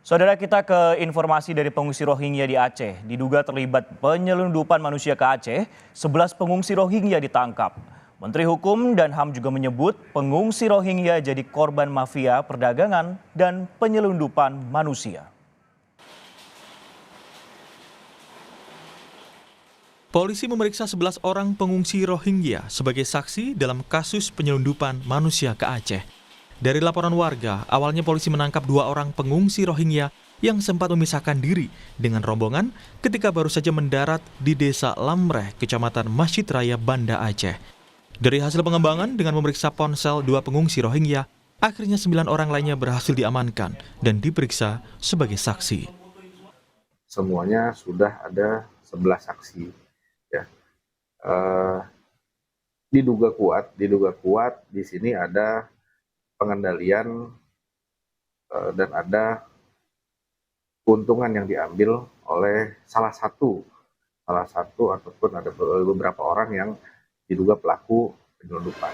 Saudara, kita ke informasi dari pengungsi Rohingya di Aceh. Diduga terlibat penyelundupan manusia ke Aceh, 11 pengungsi Rohingya ditangkap. Menteri Hukum dan HAM juga menyebut pengungsi Rohingya jadi korban mafia perdagangan dan penyelundupan manusia. Polisi memeriksa 11 orang pengungsi Rohingya sebagai saksi dalam kasus penyelundupan manusia ke Aceh. Dari laporan warga, awalnya polisi menangkap 2 orang pengungsi Rohingya yang sempat memisahkan diri dengan rombongan ketika baru saja mendarat di Desa Lamreh, Kecamatan Masjid Raya, Banda Aceh. Dari hasil pengembangan dengan memeriksa ponsel 2 pengungsi Rohingya, akhirnya 9 orang lainnya berhasil diamankan dan diperiksa sebagai saksi. Semuanya sudah ada 11 saksi. Ya. Diduga kuat di sini ada pengendalian dan ada keuntungan yang diambil oleh salah satu ataupun ada beberapa orang yang diduga pelaku penyelundupan.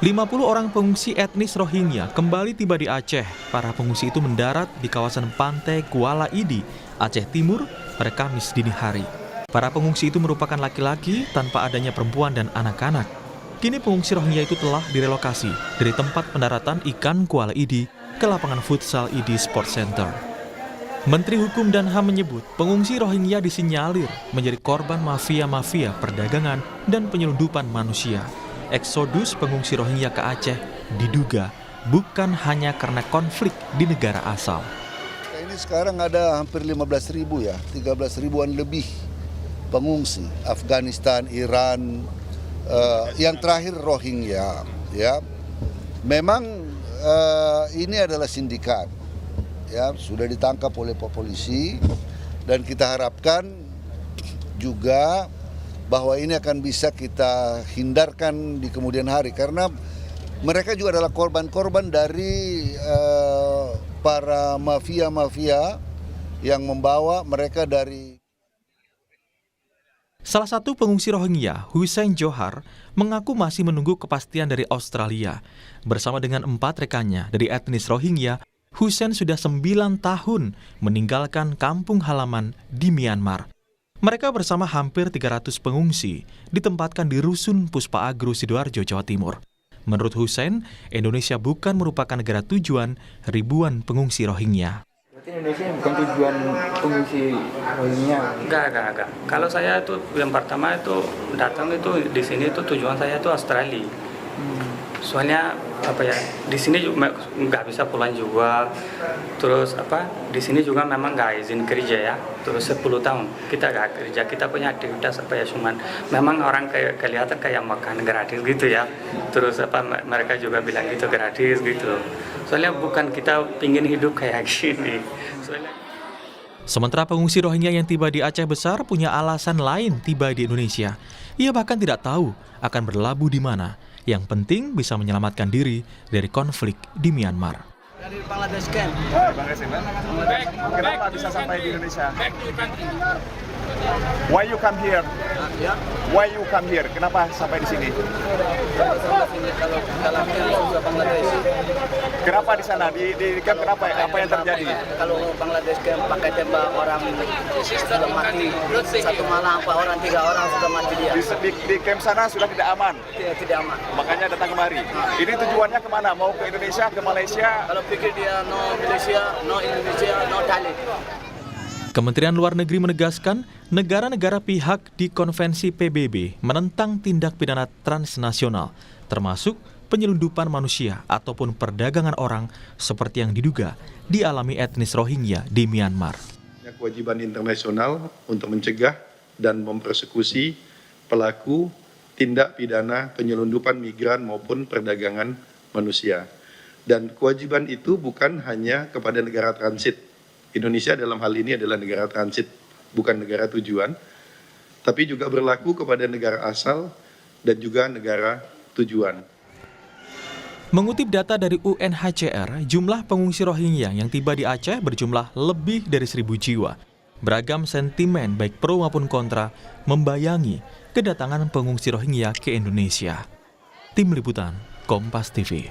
50 orang pengungsi etnis Rohingya kembali tiba di Aceh. Para pengungsi itu mendarat di kawasan pantai Kuala Idi, Aceh Timur pada Kamis dini hari. Para pengungsi itu merupakan laki-laki tanpa adanya perempuan dan anak-anak. Kini pengungsi Rohingya itu telah direlokasi dari tempat pendaratan ikan Kuala Idi ke lapangan futsal Idi Sports Center. Menteri Hukum dan HAM menyebut pengungsi Rohingya disinyalir menjadi korban mafia-mafia perdagangan dan penyelundupan manusia. Eksodus pengungsi Rohingya ke Aceh diduga bukan hanya karena konflik di negara asal. Ini sekarang ada hampir 15.000 ya, 13 ribuan lebih pengungsi Afghanistan, Iran, yang terakhir Rohingya, ya. Memang ini adalah sindikat, ya, sudah ditangkap oleh polisi dan kita harapkan juga bahwa ini akan bisa kita hindarkan di kemudian hari karena mereka juga adalah korban-korban dari para mafia-mafia yang membawa mereka dari. Salah satu pengungsi Rohingya, Hussein Johar, mengaku masih menunggu kepastian dari Australia. Bersama dengan 4 rekannya dari etnis Rohingya, Hussein sudah 9 tahun meninggalkan kampung halaman di Myanmar. Mereka bersama hampir 300 pengungsi ditempatkan di Rusun Puspa Agro, Sidoarjo, Jawa Timur. Menurut Hussein, Indonesia bukan merupakan negara tujuan ribuan pengungsi Rohingya. Indonesia bukan tujuan pengungsi Rohingya. Enggak. Kalau saya itu yang pertama itu datang itu di sini itu tujuan saya itu Australia. Soalnya di sini juga nggak bisa pulang juga. Terus di sini juga memang nggak izin kerja ya. Terus 10 tahun kita nggak kerja, kita punya aktivitas cuman memang orang kayak kelihatan kayak makan gratis gitu ya. Terus mereka juga bilang gitu gratis gitu. Soalnya bukan kita pingin hidup kayak gini. Sementara pengungsi Rohingya yang tiba di Aceh Besar punya alasan lain tiba di Indonesia. Ia bahkan tidak tahu akan berlabuh di mana. Yang penting bisa menyelamatkan diri dari konflik di Myanmar. Dari Bangladesh kan? Kenapa bisa sampai di Indonesia? Why you come here? Why you come here? Kenapa sampai di sini? Kalau dalam camp juga Bangladesh. Kenapa di sana? Di camp kenapa? Apa yang terjadi? Kalau Bangladesh camp pakai tembak orang sudah mati. 1 malam 4 orang, 3 orang sudah mati dia. Di camp sana sudah tidak aman. Tidak aman. Makanya datang kemari. Ini tujuannya kemana? Mau ke Indonesia, ke Malaysia? Kalau pikir dia no Malaysia, no Indonesia, no Thailand. Kementerian Luar Negeri menegaskan negara-negara pihak di Konvensi PBB menentang tindak pidana transnasional, termasuk penyelundupan manusia ataupun perdagangan orang seperti yang diduga dialami etnis Rohingya di Myanmar. Kewajiban internasional untuk mencegah dan mempersekusi pelaku tindak pidana penyelundupan migran maupun perdagangan manusia. Dan kewajiban itu bukan hanya kepada negara transit. Indonesia dalam hal ini adalah negara transit, bukan negara tujuan, tapi juga berlaku kepada negara asal dan juga negara tujuan. Mengutip data dari UNHCR, jumlah pengungsi Rohingya yang tiba di Aceh berjumlah lebih dari 1.000 jiwa. Beragam sentimen baik pro maupun kontra membayangi kedatangan pengungsi Rohingya ke Indonesia. Tim Liputan, Kompas TV.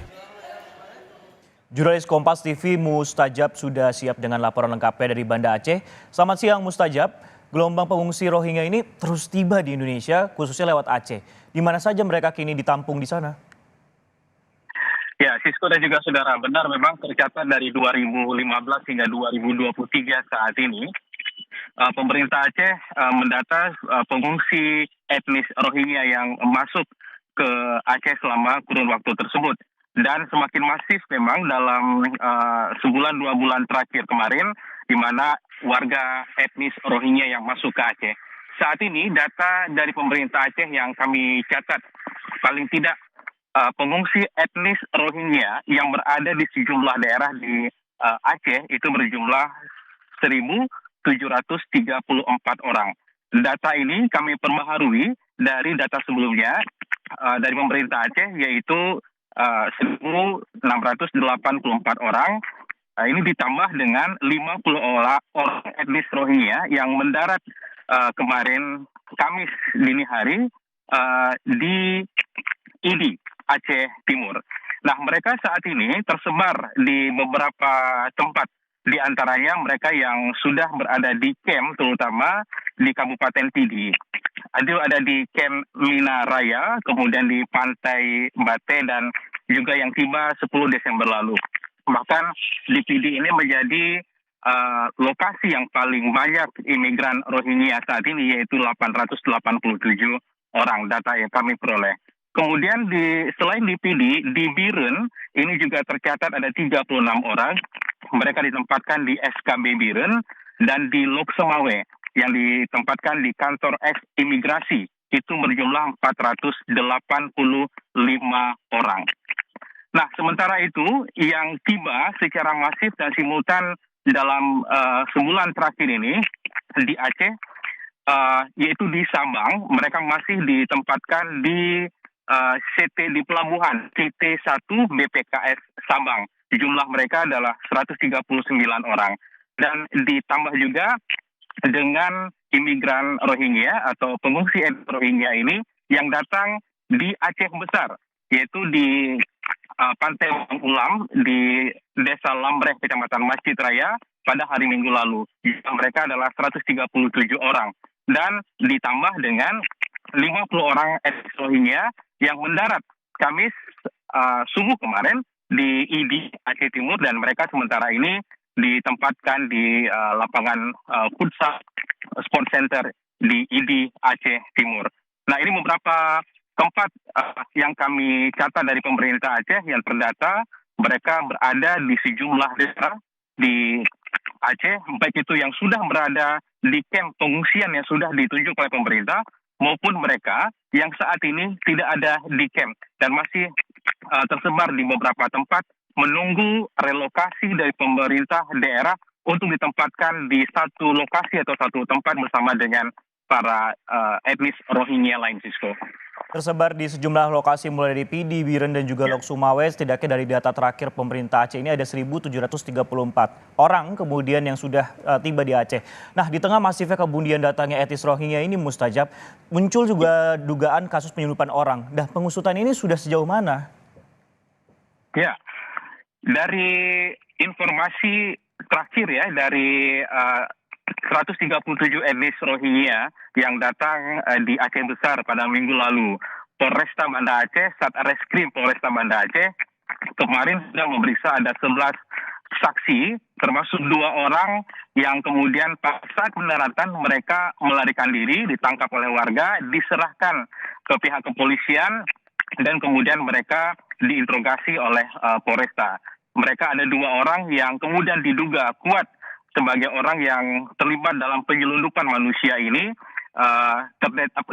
Jurnalis Kompas TV Mustajab sudah siap dengan laporan lengkapnya dari Banda Aceh. Selamat siang Mustajab, gelombang pengungsi Rohingya ini terus tiba di Indonesia khususnya lewat Aceh. Di mana saja mereka kini ditampung di sana? Ya, Sisko dan juga saudara, benar memang tercatat dari 2015 hingga 2023 saat ini, pemerintah Aceh mendata pengungsi etnis Rohingya yang masuk ke Aceh selama kurun waktu tersebut. Dan semakin masif memang dalam sebulan 2 bulan terakhir kemarin, di mana warga etnis Rohingya yang masuk ke Aceh. Saat ini data dari pemerintah Aceh yang kami catat, paling tidak pengungsi etnis Rohingya yang berada di sejumlah daerah di Aceh itu berjumlah 1.734 orang. Data ini kami perbaharui dari data sebelumnya dari pemerintah Aceh, yaitu 1.684 orang. Ini ditambah dengan 50 orang etnis Rohingya yang mendarat kemarin Kamis dini hari di Idi, Aceh Timur. Nah, mereka saat ini tersebar di beberapa tempat. Di antaranya mereka yang sudah berada di camp, terutama di Kabupaten Pidi. Ada di camp Mina Raya, kemudian di Pantai Bate, dan juga yang tiba 10 Desember lalu. Bahkan di Pidi ini menjadi lokasi yang paling banyak imigran Rohingya saat ini, yaitu 887 orang, data yang kami peroleh. Kemudian selain di Pidi, di Biren ini juga tercatat ada 36 orang. Mereka ditempatkan di SKB Biren, dan di Lok Semawe yang ditempatkan di kantor imigrasi itu berjumlah 485 orang. Nah, sementara itu yang tiba secara masif dan simultan dalam sebulan terakhir ini di Aceh, yaitu di Sabang, mereka masih ditempatkan di CT di pelabuhan CT1 BPKS Sabang. Jumlah mereka adalah 139 orang. Dan ditambah juga dengan imigran Rohingya atau pengungsi Rohingya ini yang datang di Aceh Besar, yaitu di Pantai Ulam di Desa Lambreh, Kecamatan Masjid Raya pada hari Minggu lalu. Jumlah mereka adalah 137 orang. Dan ditambah dengan 50 orang etnis Rohingya yang mendarat Kamis subuh kemarin di Idi, Aceh Timur, dan mereka sementara ini ditempatkan di lapangan futsal sport center di Idi, Aceh Timur. Nah, ini beberapa tempat yang kami catat dari pemerintah Aceh yang terdata mereka berada di sejumlah daerah di Aceh, baik itu yang sudah berada di kamp pengungsian yang sudah ditunjuk oleh pemerintah, maupun mereka yang saat ini tidak ada di camp dan masih tersebar di beberapa tempat menunggu relokasi dari pemerintah daerah untuk ditempatkan di satu lokasi atau satu tempat bersama dengan para etnis Rohingya lain, Sisko. Tersebar di sejumlah lokasi mulai dari Pidi, Biren, dan juga Lok Sumawe. Setidaknya dari data terakhir pemerintah Aceh ini ada 1.734 orang kemudian yang sudah tiba di Aceh. Nah, di tengah masifnya kemudian datangnya etnis Rohingya ini, Mustajab, muncul juga dugaan kasus penyelundupan orang. Nah, pengusutan ini sudah sejauh mana? Ya, dari informasi terakhir ya, dari 137 etnis Rohingya yang datang di Aceh Besar pada minggu lalu. Polresta Banda Aceh, Satreskrim Polresta Banda Aceh, kemarin sudah memeriksa ada 11 saksi, termasuk 2 orang yang kemudian saat pendaratan mereka melarikan diri, ditangkap oleh warga, diserahkan ke pihak kepolisian, dan kemudian mereka diinterogasi oleh Polresta. Mereka ada 2 orang yang kemudian diduga kuat sebagai orang yang terlibat dalam penyelundupan manusia ini.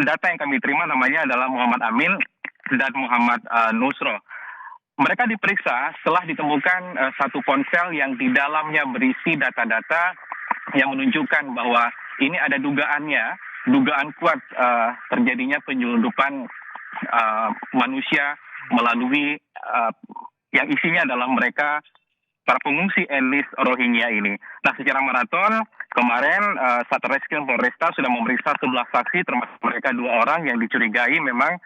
Data yang kami terima namanya adalah Muhammad Amin dan Muhammad Nusro. Mereka diperiksa setelah ditemukan satu ponsel yang di dalamnya berisi data-data yang menunjukkan bahwa ini ada dugaan kuat terjadinya penyelundupan manusia melalui yang isinya adalah mereka para pengungsi etnis Rohingya ini. Nah, secara maraton kemarin Satreskrim Polresta sudah memeriksa 11 saksi, termasuk mereka 2 orang yang dicurigai memang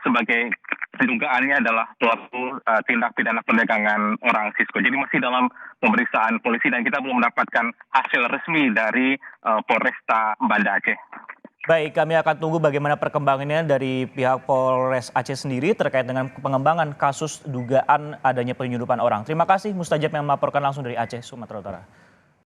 sebagai dugaannya adalah pelaku tindak pidana perdagangan orang Cisco. Jadi masih dalam pemeriksaan polisi dan kita belum mendapatkan hasil resmi dari Polresta Banda Aceh. Baik, kami akan tunggu bagaimana perkembangannya dari pihak Polres Aceh sendiri terkait dengan pengembangan kasus dugaan adanya penyelundupan orang. Terima kasih Mustajab yang melaporkan langsung dari Aceh, Sumatera Utara.